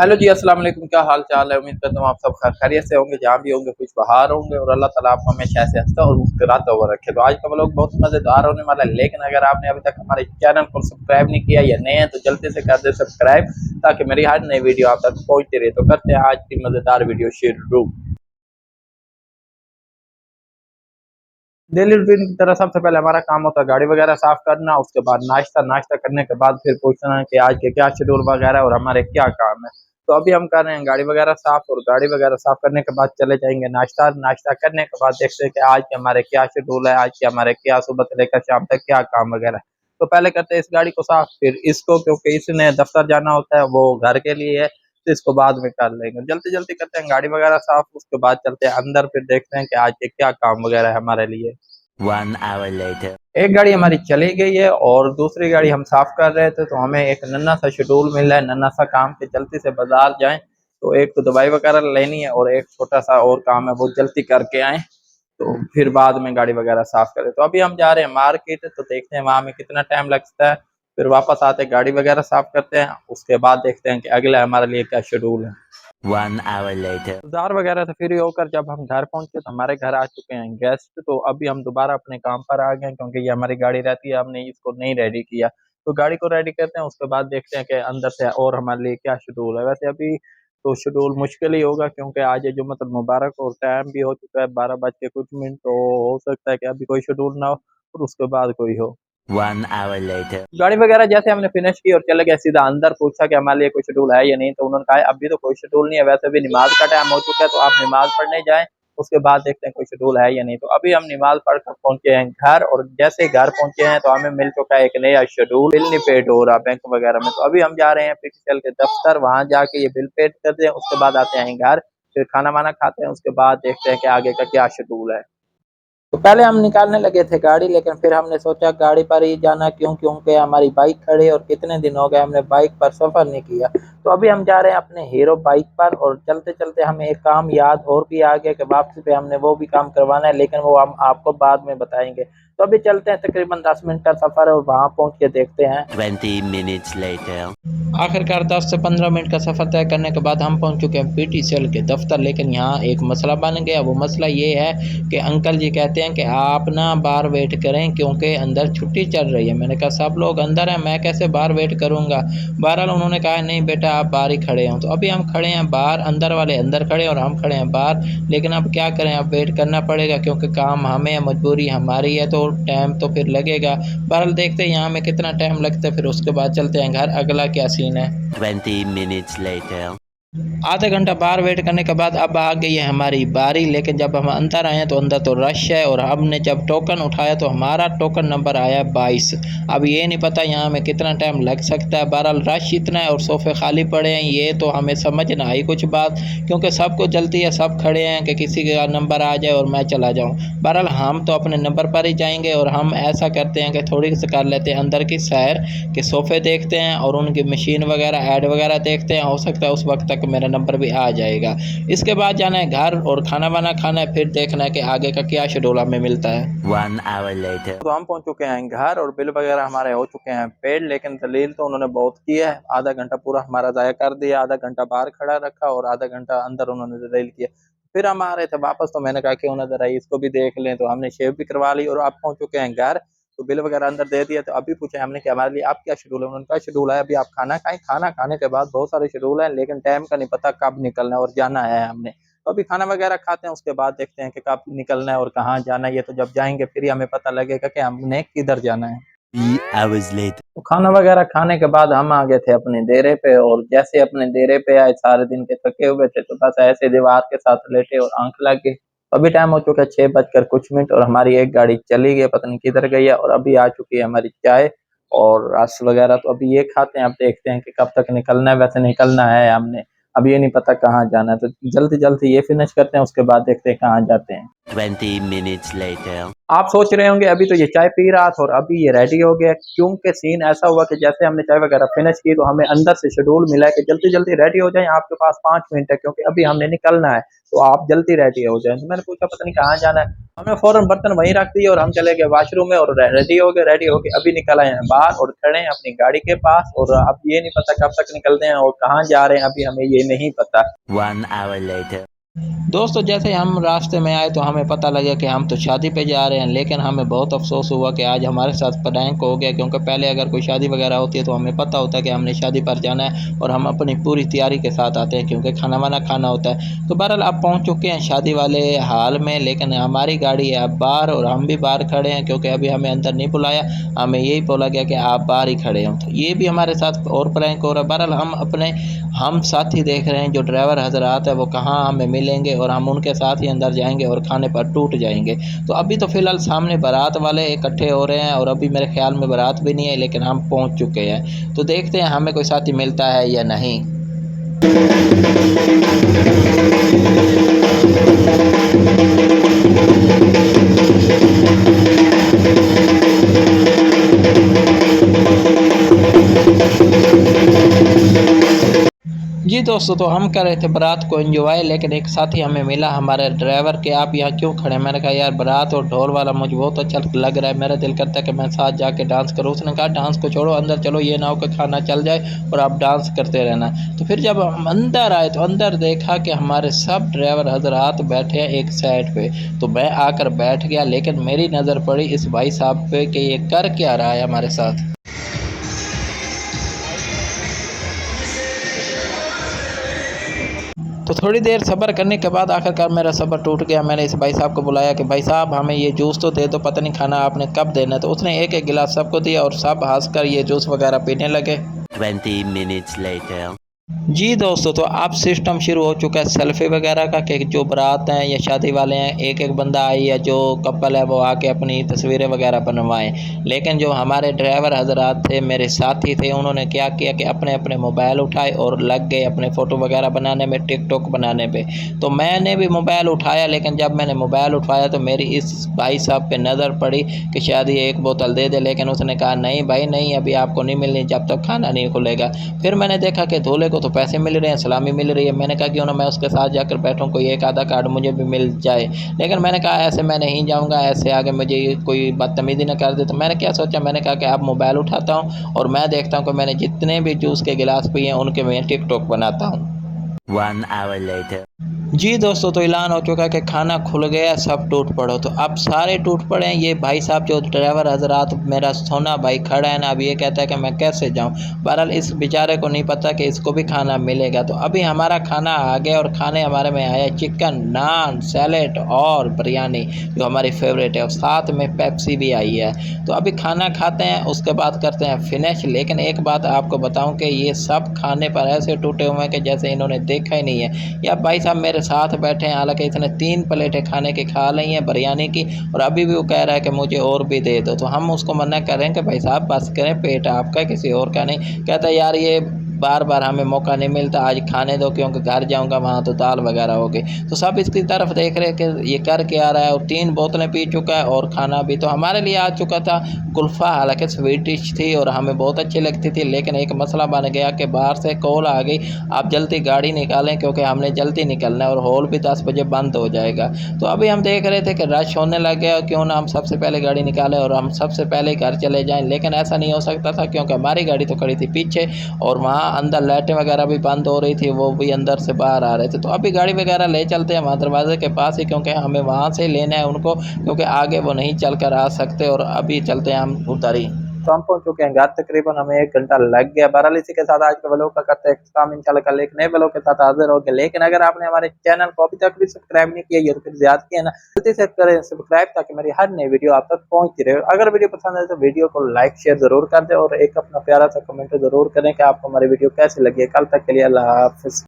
Hello जी, अस्सलाम वालेकुम। क्या हाल चाल है? उम्मीद करता हूँ आप सब खैरियत से होंगे, जहाँ भी होंगे, कुछ बाहर होंगे और अल्लाह ताला आपको हमेशा ऐसे हंसता और मुस्कुराता हुआ रखे। तो आज का व्लॉग बहुत मजेदार होने वाला है, लेकिन अगर आपने अभी तक हमारे चैनल को सब्सक्राइब नहीं किया या नए हैं तो जल्दी से कर दे सब्सक्राइब, ताकि मेरी हर नई वीडियो आप तक पहुंचती रहे। तो करते हैं आज की मजेदार वीडियो शुरू। डेली रूटीन की तरह सबसे पहले हमारा काम होता है गाड़ी वगैरह साफ करना, उसके बाद नाश्ता, नाश्ता करने के बाद फिर पूछना है कि आज के क्या शेड्यूल वगैरह और हमारे क्या काम है। तो अभी हम कर रहे हैं गाड़ी वगैरह साफ, और गाड़ी वगैरह साफ करने के बाद चले जाएंगे नाश्ता, नाश्ता करने के बाद देखते हैं कि आज के हमारे क्या शेड्यूल है, आज के हमारे क्या सुबह से लेकर शाम तक क्या काम वगैरह है। तो पहले करते हैं इस गाड़ी को साफ, फिर इसको, क्योंकि इसने दफ्तर जाना होता है, वो घर के लिए है, तो इसको बाद में कर लेंगे। जल्दी जल्दी करते हैं गाड़ी वगैरह साफ, उसके बाद चलते हैं अंदर, फिर देखते हैं कि आज के क्या काम वगैरह है हमारे लिए। 1 hour later. एक गाड़ी हमारी चली गई है और दूसरी गाड़ी हम साफ कर रहे थे, तो हमें एक नन्ना सा शेड्यूल मिला है, नन्ना सा काम के जल्दी से बाजार जाएं। तो एक तो दवाई वगैरह लेनी है और एक छोटा सा और काम है, वो जल्दी करके आए, तो फिर बाद में गाड़ी वगैरह साफ करें। तो अभी हम जा रहे हैं मार्केट, तो देखते हैं वहां में कितना टाइम लगता है। फिर वापस आते गाड़ी वगैरह साफ करते हैं, उसके बाद देखते हैं कि अगला हमारे लिए क्या शेड्यूल है। 1 hour later. बाजार वगैरह से फ्री होकर जब हम घर पहुंचे तो हमारे घर आ चुके हैं गेस्ट। तो अभी हम दोबारा अपने काम पर आ गए हैं, क्योंकि ये हमारी गाड़ी रहती है, हमने इसको नहीं रेडी किया। तो गाड़ी को रेडी करते हैं, उसके बाद देखते हैं कि अंदर से और हमारे लिए क्या शेड्यूल है। वैसे अभी तो शेड्यूल मुश्किल ही होगा, क्योंकि आज है जुम्मतुल मुबारक और टाइम भी हो चुका है 12 बज के कुछ मिनट। तो हो सकता है कि अभी कोई शेड्यूल ना हो और उसके बाद कोई हो। 1 hour later. गाड़ी वगैरह जैसे हमने फिनिश की और चले गए सीधा अंदर, पूछा कि हमारे लिए कोई शेड्यूल है या नहीं, तो उन्होंने कहा अभी तो कोई शेड्यूल नहीं है, वैसे भी नमाज का टाइम हो चुका है, तो आप नमाज पढ़ने जाएं, उसके बाद देखते हैं कोई शेड्यूल है या नहीं। तो अभी हम नमाज पढ़कर पहुंचे हैं घर, और जैसे घर पहुंचे हैं तो हमें मिल चुका है एक नया शेड्यूल, बिल नहीं पेड हो रहा बैंक वगैरह में। तो अभी हम जा रहे हैं पीटीसीएल के दफ्तर, वहां जाके ये बिल पेड करते हैं, उसके बाद आते हैं घर, फिर खाना वाना खाते हैं, उसके बाद देखते हैं कि आगे का क्या शेड्यूल है। तो पहले हम निकालने लगे थे गाड़ी, लेकिन फिर हमने सोचा गाड़ी पर ही जाना क्यों, क्योंकि हमारी बाइक खड़ी है और कितने दिन हो गए हमने बाइक पर सफर नहीं किया। तो अभी हम जा रहे हैं अपने हीरो बाइक पर, और चलते चलते हमें एक काम याद और भी आ गया कि वापसी पे हमने वो भी काम करवाना है, लेकिन वो हम आपको बाद में बताएंगे। तो अभी चलते हैं, तकरीबन 10 मिनट का सफर है और वहां पहुंच के देखते हैं। 20 minutes later. आखिरकार 10 से 15 मिनट का सफ़र तय करने के बाद हम पहुंच चुके हैं पीटीसीएल के दफ्तर। लेकिन यहाँ एक मसला बन गया। वो मसला ये है कि अंकल जी कहते हैं कि आप ना बाहर वेट करें, क्योंकि अंदर छुट्टी चल रही है। मैंने कहा सब लोग अंदर हैं, मैं कैसे बाहर वेट करूँगा। बहरहाल उन्होंने कहा नहीं बेटा, आप बाहर ही खड़े हों। तो अभी हम खड़े हैं बाहर, अंदर वाले अंदर खड़े और हम खड़े हैं बाहर। लेकिन अब क्या करें, अब वेट करना पड़ेगा, क्योंकि काम हमें, मजबूरी हमारी है, तो टाइम तो फिर लगेगा। बहरहाल देखते हैं यहाँ में कितना टाइम लगता है, फिर उसके बाद चलते हैं घर। अगला क्या सीन है। 20 minutes later. आधे घंटा बाहर वेट करने के बाद अब आ गई है हमारी बारी। लेकिन जब हम अंदर आए तो अंदर तो रश है, और हमने जब टोकन उठाया तो हमारा टोकन नंबर आया 22। अब ये नहीं पता यहाँ में कितना टाइम लग सकता है। बहरहाल रश इतना है और सोफे खाली पड़े हैं, ये तो हमें समझ ना आई कुछ बात, क्योंकि सबको जल्दी है, सब खड़े हैं कि किसी का नंबर आ जाए और मैं चला जाऊँ। बहरहाल हम तो अपने नंबर पर ही जाएंगे, और हम ऐसा करते हैं कि थोड़ी सी कर लेते हैं अंदर की सैर, के सोफ़े देखते हैं और उनकी मशीन वगैरह ऐड वगैरह देखते हैं। हो सकता है उस वक्त तक मेरा नंबर भी आ जाएगा। इसके बाद जाना है घर और खाना वाना खाना है, फिर देखना है कि आगे का क्या शेड्यूल हमें मिलता है। 1 hour later. तो हम पहुंच चुके हैं घर और बिल वगैरह हमारे हो चुके हैं पेड, लेकिन दलील तो उन्होंने बहुत की है। आधा घंटा पूरा हमारा ज़ाया कर दिया, आधा घंटा बाहर खड़ा रखा और आधा घंटा अंदर उन्होंने दलील किया। फिर हम आ रहे थे वापस, तो मैंने कहा क्यों ना जरा इसको भी देख लें, तो हमने शेव भी करवा ली और आप पहुंच चुके हैं घर। तो बिल वगैरह अंदर दे दिया। तो अभी पूछा हमने कि हमारे लिए आप क्या शेड्यूल है। उन्होंने कहा शेड्यूल है अभी आप खाना खाएं, खाना खाने के बाद बहुत सारे शेड्यूल हैं, लेकिन टाइम का नहीं पता कब निकलना है और जाना है हमने। तो अभी खाना वगैरह खाते हैं, उसके बाद देखते हैं कि कब निकलना है और कहाँ जाना है। ये तो जब जाएंगे फिर ही हमें पता लगेगा कि हमने किधर जाना है। 3 hours later. तो खाना वगैरह खाने के बाद हम आ गए थे अपने डेरे पे, और जैसे अपने डेरे पे आए सारे दिन के थके हुए थे, तो बस ऐसे दीवार के साथ लेटे और आंख लग गई। अभी टाइम हो चुका है 6 बजकर कुछ मिनट, और हमारी एक गाड़ी चली गई, पता नहीं किधर गई है। और अभी आ चुकी है हमारी चाय और रस वगैरह। तो अभी ये खाते हैं, अब देखते हैं कि कब तक निकलना है। वैसे निकलना है हमने, अब ये नहीं पता कहाँ जाना है, तो जल्दी जल्दी ये फिनिश करते हैं, उसके बाद देखते हैं कहाँ जाते हैं। 20 minutes later. आप सोच रहे होंगे अभी तो ये चाय पी रहा था और अभी ये रेडी हो गया, क्योंकि सीन ऐसा हुआ कि जैसे हमने चाय वगैरह फिनिश की तो हमें अंदर से शेड्यूल मिला है कि जल्दी जल्दी रेडी हो जाएं, आपके पास 5 मिनट है, क्योंकि अभी हमने निकलना है, तो आप जल्दी रेडी हो जाएं। तो मैंने पूछा पता नहीं कहाँ जाना है। हमने फौरन बर्तन वहीं रख दिए और हम चले गए वॉशरूम में और रेडी हो गए अभी निकल आए हैं बाहर और खड़े हैं अपनी गाड़ी के पास और अब ये नहीं पता कब तक निकलते हैं और कहाँ जा रहे हैं अभी हमें ये नहीं पता। 1 hour later. दोस्तों जैसे हम रास्ते में आए तो हमें पता लगा कि हम तो शादी पे जा रहे हैं, लेकिन हमें बहुत अफसोस हुआ कि आज हमारे साथ प्रैंक हो गया, क्योंकि पहले अगर कोई शादी वगैरह होती है तो हमें पता होता है कि हमने शादी पर जाना है और हम अपनी पूरी तैयारी के साथ आते हैं क्योंकि खाना वाना खाना होता है। तो बहरहाल आप पहुँच चुके हैं शादी वाले हाल में, लेकिन हमारी गाड़ी है अब बाहर और हम भी बाहर खड़े हैं क्योंकि अभी हमें अंदर नहीं बुलाया, हमें यही बोला गया कि आप बाहर ही खड़े हों। तो ये भी हमारे साथ और प्रैंक हो रहा है। बहरहाल हम अपने हम साथी देख रहे हैं जो ड्राइवर हजरात है वो कहाँ हमें मिलेंगे और हम उनके साथ ही अंदर जाएंगे और खाने पर टूट जाएंगे। तो अभी तो फ़िलहाल सामने बारात वाले इकट्ठे हो रहे हैं और अभी मेरे ख्याल में बारात भी नहीं है, लेकिन हम पहुंच चुके हैं। तो देखते हैं हमें कोई साथी मिलता है या नहीं। जी दोस्तों, तो हम कर रहे थे बारात को एंजॉय, लेकिन एक साथी हमें मिला हमारे ड्राइवर के, आप यहाँ क्यों खड़े हैं? मैंने कहा यार बारात और ढोल वाला मुझे बहुत अच्छा लग रहा है, मेरा दिल करता है कि मैं साथ जाके डांस करूँ। उसने कहा डांस को छोड़ो, अंदर चलो, ये ना हो कि खाना चल जाए और आप डांस करते रहना। तो फिर जब हम अंदर आए तो अंदर देखा कि हमारे सब ड्राइवर हजरात बैठे हैं एक साइड पे। तो मैं आकर बैठ गया, लेकिन मेरी नज़र पड़ी इस भाई साहब पे कि ये कर क्या रहा है हमारे साथ। तो थोड़ी देर सब्र करने के बाद आखिरकार मेरा सब्र टूट गया। मैंने इस भाई साहब को बुलाया कि भाई साहब हमें ये जूस तो दे दो, पता नहीं खाना आपने कब देना है। तो उसने एक एक गिलास सबको दिया और सब हंसकर ये जूस वगैरह पीने लगे। 20 minutes later. जी दोस्तों, तो अब सिस्टम शुरू हो चुका है सेल्फी वगैरह का कि जो बारात हैं या शादी वाले हैं एक एक बंदा आए या जो कपल है वो आके अपनी तस्वीरें वगैरह बनवाएं। लेकिन जो हमारे ड्राइवर हजरात थे, मेरे साथी थे, उन्होंने क्या किया कि अपने अपने मोबाइल उठाए और लग गए अपने फ़ोटो वगैरह बनाने में, टिकटॉक बनाने पे। तो मैंने भी मोबाइल उठाया, लेकिन जब मैंने मोबाइल उठाया तो मेरी इस भाई साहब पे नज़र पड़ी कि शायद ये एक बोतल दे दे, लेकिन उसने कहा नहीं भाई नहीं, अभी आपको नहीं मिलनी जब तक खाना नहीं खुलेगा। फिर मैंने देखा कि दूल्हे को तो पैसे मिल रहे हैं, सलामी मिल रही है। मैंने कहा क्यों ना मैं उसके साथ जाकर बैठूं, कोई एक आधा कार्ड मुझे भी मिल जाए। लेकिन मैंने कहा ऐसे मैं नहीं जाऊंगा, ऐसे आगे मुझे कोई बदतमीज़ी ना कर दे। तो मैंने क्या सोचा, मैंने कहा कि अब मोबाइल उठाता हूं और मैं देखता हूं कि मैंने जितने भी जूस के गिलास पिए हैं उनके मैं टिकटॉक बनाता हूँ। 1 hour later. जी दोस्तों, तो ऐलान हो चुका है कि खाना खुल गया, सब टूट पड़ो। तो अब सारे टूट पड़े हैं। ये भाई साहब जो ड्राइवर हजरात, मेरा सोना भाई खड़ा है ना, अब ये कहता है कि मैं कैसे जाऊं। बहरहाल इस बेचारे को नहीं पता कि इसको भी खाना मिलेगा। तो अभी हमारा खाना आ गया और खाने हमारे में आया चिकन, नान, सैलेड और बिरयानी जो हमारी फेवरेट है, और साथ में पेप्सी भी आई है। तो अभी खाना खाते हैं, उसके बाद करते हैं फिनिश। लेकिन एक बात आपको बताऊँ कि ये सब खाने पर ऐसे टूटे हुए हैं कि जैसे इन्होंने देखा ही नहीं है। या भाई साहब मेरे साथ बैठे हैं, हालांकि इसने 3 प्लेटें खाने की खा ली हैं बिरयानी की, और अभी भी वो कह रहा है कि मुझे और भी दे दो। तो हम उसको मना कर रहे हैं कि भाई साहब बस करें, पेट आपका किसी और का नहीं। कहता है यार ये बार बार हमें मौका नहीं मिलता, आज खाने दो क्योंकि घर जाऊंगा वहाँ तो दाल वगैरह होगी। तो सब इसकी तरफ देख रहे कि ये कर क्या रहा है, और 3 बोतलें पी चुका है और खाना भी तो हमारे लिए आ चुका था कुल्फ़ा, हालांकि स्वीट डिश थी और हमें बहुत अच्छी लगती थी। लेकिन एक मसला बन गया कि बाहर से कॉल आ गई, आप जल्दी गाड़ी निकालें क्योंकि हमने जल्दी निकलना है और हॉल भी 10 बजे बंद हो जाएगा। तो अभी हम देख रहे थे कि रश होने लग गया, क्यों ना हम सबसे पहले गाड़ी निकालें और हम सबसे पहले घर चले जाएं। लेकिन ऐसा नहीं हो सकता था क्योंकि हमारी गाड़ी तो खड़ी थी पीछे और वहाँ अंदर लाइटें वगैरह भी बंद हो रही थी, वो भी अंदर से बाहर आ रहे थे। तो अभी गाड़ी वगैरह ले चलते हैं वहाँ दरवाजे के पास ही, क्योंकि हमें वहाँ से लेना है उनको, क्योंकि आगे वो नहीं चल कर आ सकते। और अभी चलते हैं हम उधर ही। तो हम पहुंच चुके हैं घर, तकरीबन हमें 1 घंटा लग गया। बहरहाल इसी के साथ आज के व्लॉग का करते हैं इख्तिताम, इंशाल्लाह कल एक नए व्लॉग के साथ हाजिर होंगे। लेकिन अगर आपने हमारे चैनल को अभी तक भी सब्सक्राइब नहीं किया, ये तो फिर ज्यादा किया ना, जल्दी से करें सब्सक्राइब ताकि मेरी हर नई वीडियो आप तक पहुंचती रहे। अगर वीडियो पसंद है तो वीडियो को लाइक शेयर जरूर कर दे और एक अपना प्यारा सा कमेंट जरूर करें कि आपको हमारी वीडियो कैसी लगी है। कल तक के लिए अल्लाह हाफिज।